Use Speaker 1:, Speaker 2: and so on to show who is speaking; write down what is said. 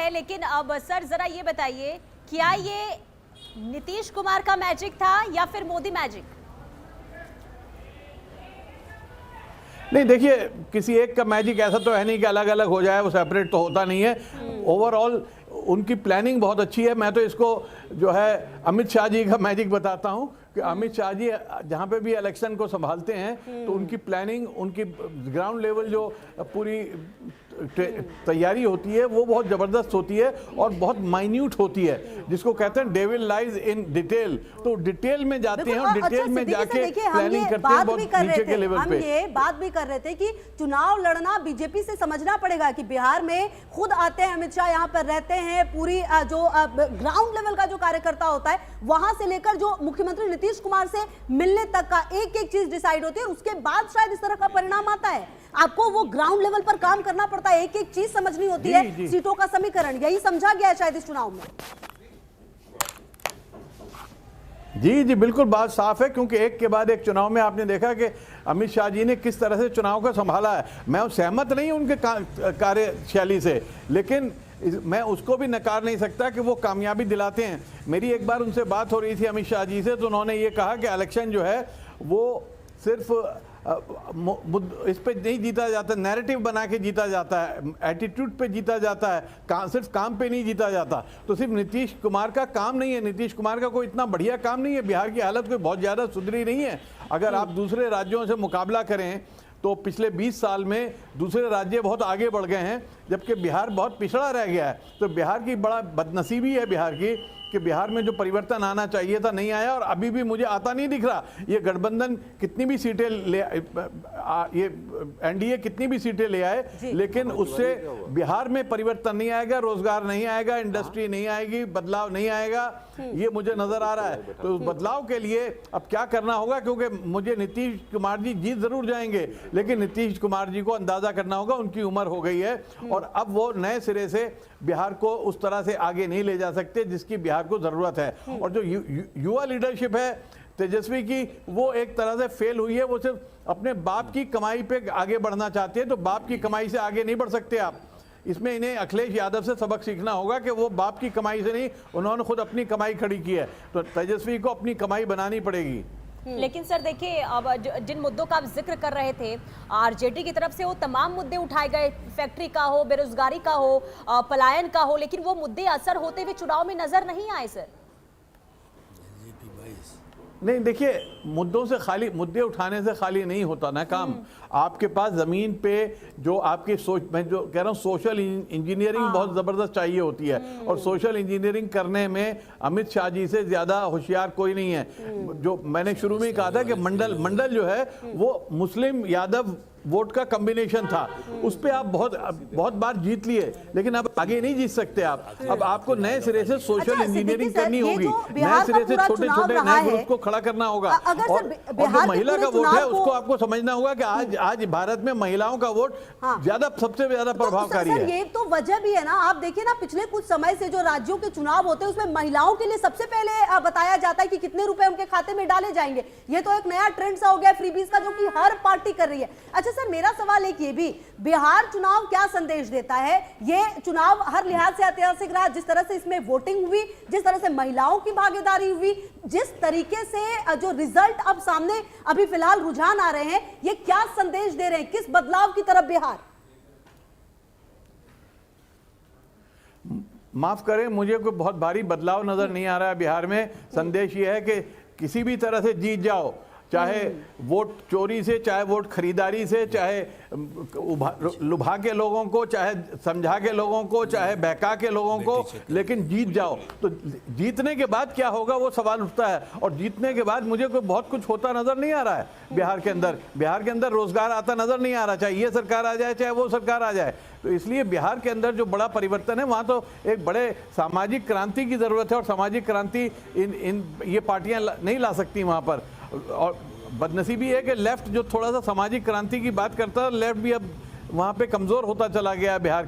Speaker 1: है, लेकिन अब सर जरा ये बताइए, क्या ये नीतीश कुमार का मैजिक था या फिर मोदी मैजिक?
Speaker 2: नहीं, देखिए, किसी एक का मैजिक ऐसा तो है नहीं कि अलग अलग हो जाए, वो सेपरेट तो होता नहीं है। ओवरऑल उनकी प्लानिंग बहुत अच्छी है। मैं तो इसको जो है अमित शाह जी का मैजिक बताता हूं कि अमित शाह जी जहां पे भी इलेक्शन को संभालते हैं तो उनकी प्लानिंग, उनकी ग्राउंड लेवल जो पूरी तैयारी होती है वो बहुत ज़बरदस्त होती है और बहुत माइन्यूट होती है, जिसको कहते हैं डेविल लाइज इन डिटेल। तो डिटेल में जाते हैं और डिटेल में जाके प्लानिंग करते हैं बहुत नीचे के लेवल पे।
Speaker 3: हम ये बात भी कर रहे थे कि चुनाव लड़ना बीजेपी से समझना पड़ेगा कि बिहार में खुद आते हैं अमित शाह, यहाँ पर रहते हैं, पूरी जो ग्राउंड लेवल का जो कार्यकर्ता होता है वहां से लेकर जो मुख्यमंत्री नीतीश कुमार से मिलने तक का एक एक चीज डिसाइड होती है, उसके बाद शायद इस तरह का परिणाम आता है। आपको वो ग्राउंड लेवल पर काम करना पड़ता है, एक एक चीज समझनी होती है, सीटों का समीकरण, यही समझा गया है शायद इस चुनाव में।
Speaker 2: जी जी, बिल्कुल बात साफ है, क्योंकि एक के बाद एक चुनाव में आपने देखा कि अमित शाह जी ने किस तरह से चुनाव को संभाला है। मैं सहमत नहीं उनके कार्यशैली से, लेकिन मैं उसको भी नकार नहीं सकता कि वो कामयाबी दिलाते हैं। मेरी एक बार उनसे बात हो रही थी अमित शाह जी से, तो उन्होंने ये कहा कि इलेक्शन जो है वो सिर्फ इस पे नहीं जीता जाता, नैरेटिव बना के जीता जाता है, एटीट्यूड पे जीता जाता है, सिर्फ काम पे नहीं जीता जाता। तो सिर्फ नीतीश कुमार का काम नहीं है, नीतीश कुमार का कोई इतना बढ़िया काम नहीं है, बिहार की हालत कोई बहुत ज़्यादा सुधरी नहीं है। अगर आप दूसरे राज्यों से मुकाबला करें तो पिछले 20 साल में दूसरे राज्य बहुत आगे बढ़ गए हैं, जबकि बिहार बहुत पिछड़ा रह गया है। तो बिहार की बड़ा बदनसीबी है बिहार की कि बिहार में जो परिवर्तन आना चाहिए था नहीं आया, और अभी भी मुझे आता नहीं दिख रहा। ये गठबंधन कितनी भी सीटें ले ये एनडीए कितनी भी सीटें ले आए, लेकिन उससे बिहार में परिवर्तन नहीं आएगा, रोजगार नहीं आएगा, इंडस्ट्री नहीं आएगी, बदलाव नहीं आएगा, ये मुझे नजर आ रहा है। तो उस बदलाव के लिए अब क्या करना होगा, क्योंकि मुझे नीतीश कुमार जी जीत जरूर जाएंगे, लेकिन नीतीश कुमार जी को अंदाजा करना होगा, उनकी उम्र हो गई है और अब वो नए सिरे से बिहार को उस तरह से आगे नहीं ले जा सकते जिसकी बिहार को जरूरत है। और जो युवा लीडरशिप है तेजस्वी की, वो एक तरह से फेल हुई है। वो सिर्फ अपने बाप की कमाई पे आगे बढ़ना चाहते हैं, तो बाप की कमाई से आगे नहीं बढ़ सकते आप। इसमें इन्हें अखिलेश यादव से सबक सीखना होगा कि वो बाप की कमाई से नहीं, उन्होंने खुद अपनी कमाई खड़ी की है, तो तेजस्वी को अपनी कमाई बनानी पड़ेगी।
Speaker 1: लेकिन सर देखिए, अब जिन मुद्दों का आप जिक्र कर रहे थे, आरजेडी की तरफ से वो तमाम मुद्दे उठाए गए, फैक्ट्री का हो, बेरोजगारी का हो, पलायन का हो, लेकिन वो मुद्दे असर होते हुए चुनाव में नजर नहीं आए सर।
Speaker 2: नहीं, देखिए, मुद्दों से खाली, मुद्दे उठाने से खाली नहीं होता ना काम। आपके पास जमीन पे जो आपकी सोच, मैं जो कह रहा हूँ, सोशल इंजीनियरिंग बहुत जबरदस्त चाहिए होती है, और सोशल इंजीनियरिंग करने में अमित शाह जी से ज्यादा होशियार कोई नहीं है। जो मैंने शुरू में ही कहा था कि मंडल जो है वो मुस्लिम यादव वोट का कॉम्बिनेशन था, उस पे आप बहुत बार जीत लिए, लेकिन अब आगे नहीं जीत सकते आप। अब आपको नए सिरे से सोशल इंजीनियरिंग करनी होगी, नए सिरे से छोटे छोटे नए ग्रुप को खड़ा करना होगा, और जो महिला का वोट है उसको आपको समझना होगा कि आज भारत में महिलाओं का वोट ज्यादा, सबसे ज्यादा प्रभावकारी है।
Speaker 3: ये तो वजह भी है ना, आप देखिए ना, पिछले कुछ समय से जो राज्यों के चुनाव होते हैं उसमें महिलाओं के लिए सबसे पहले बताया जाता है कि कितने रुपए उनके खाते में डाले जाएंगे। ये तो एक नया ट्रेंड सा हो गया फ्रीबीज का, जो कि हर पार्टी कर रही है। अच्छा सर, मेरा सवाल एक ये भी, बिहार चुनाव क्या संदेश देता है? ये चुनाव हर लिहाज से ऐतिहासिक रहा, जिस तरह से इसमें वोटिंग हुई, जिस तरह से महिलाओं की भागीदारी हुई, जिस तरीके से जो रिजल्ट अब सामने अभी फिलहाल रुझान आ रहे हैं, ये क्या संदेश दे रहे हैं, किस बदलाव की तरफ बिहार?
Speaker 2: माफ करें, मुझे कोई बहुत भारी बदलाव नजर नहीं आ रहा है बिहार में। संदेश ये है कि किसी भी तरह से जीत जाओ, चाहे वोट चोरी से, चाहे वोट खरीदारी से, चाहे लुभा के लोगों को, चाहे समझा के लोगों को, चाहे बहका के लोगों को, लेकिन जीत जाओ। तो जीतने के बाद क्या होगा वो सवाल उठता है, और जीतने के बाद मुझे कोई बहुत कुछ होता नजर नहीं आ रहा है बिहार के अंदर। बिहार के अंदर रोजगार आता नजर नहीं आ रहा, चाहे ये सरकार आ जाए चाहे वो सरकार आ जाए। तो इसलिए बिहार के अंदर जो बड़ा परिवर्तन है, वहाँ तो एक बड़े सामाजिक क्रांति की जरूरत है, और सामाजिक क्रांति ये पार्टियां नहीं ला सकती वहाँ पर। और बदनसीबी है कि लेफ्ट जो थोड़ा सा सामाजिक क्रांति की बात करता है, लेफ्ट भी अब वहाँ पे कमजोर होता चला गया बिहार।